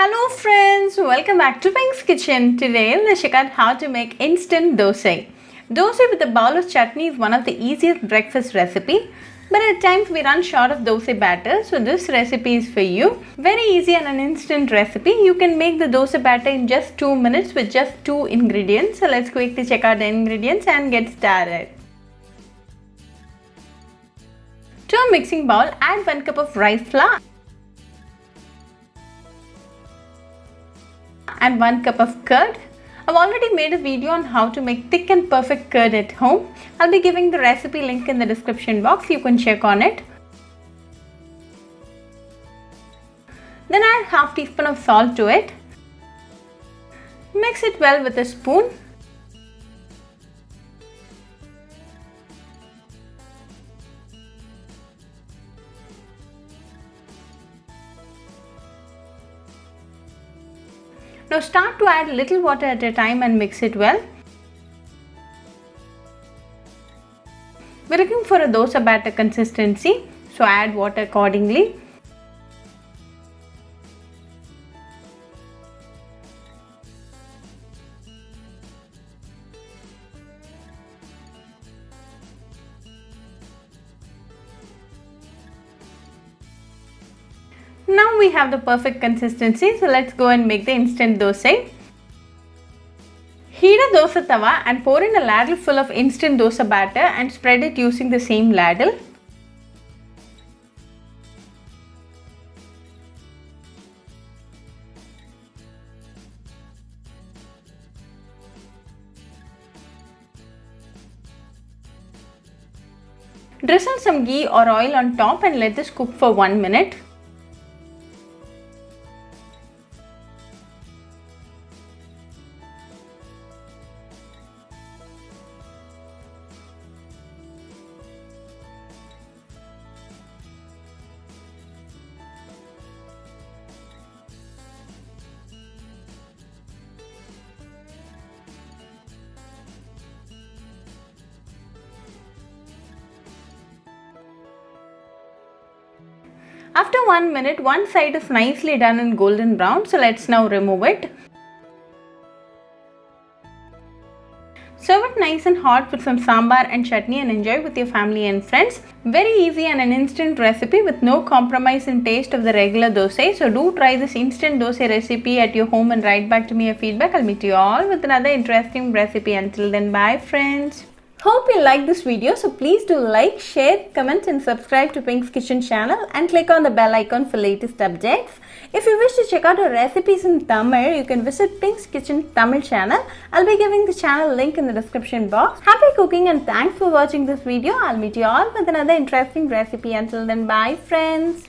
Hello friends, welcome back to Pink's Kitchen. Today let's check out how to make instant dosai. Dosai with a bowl of chutney is one of the easiest breakfast recipe. But at times we run short of dosai batter, so this recipe is for you. Very easy and an instant recipe. You can make the dosai batter in just 2 minutes with just 2 ingredients. So let's quickly check out the ingredients and get started. To a mixing bowl, add 1 cup of rice flour and 1 cup of curd. I've already made a video on how to make thick and perfect curd at home. I'll be giving the recipe link in the description box. You can check on it. Then add half teaspoon of salt to it. Mix it well with a spoon. Now start to add little water at a time and mix it well. We're looking for a dosa batter consistency, so add water accordingly. Now we have the perfect consistency, so let's go and make the instant dosai. Heat a dosa tawa and pour in a ladle full of instant dosa batter and spread it using the same ladle. Drizzle some ghee or oil on top and let this cook for 1 minute. After 1 minute, one side is nicely done in golden brown, so let's now remove it. Serve it nice and hot with some sambar and chutney and enjoy with your family and friends. Very easy and an instant recipe with no compromise in taste of the regular dosai. So do try this instant dosai recipe at your home and write back to me your feedback. I'll meet you all with another interesting recipe. Until then, bye friends. Hope you like this video, so please do like, share, comment and subscribe to Pink's Kitchen channel and click on the bell icon for latest updates. If you wish to check out our recipes in Tamil, you can visit Pink's Kitchen Tamil channel. I'll be giving the channel link in the description box. Happy cooking and thanks for watching this video. I'll meet you all with another interesting recipe. Until then, bye friends.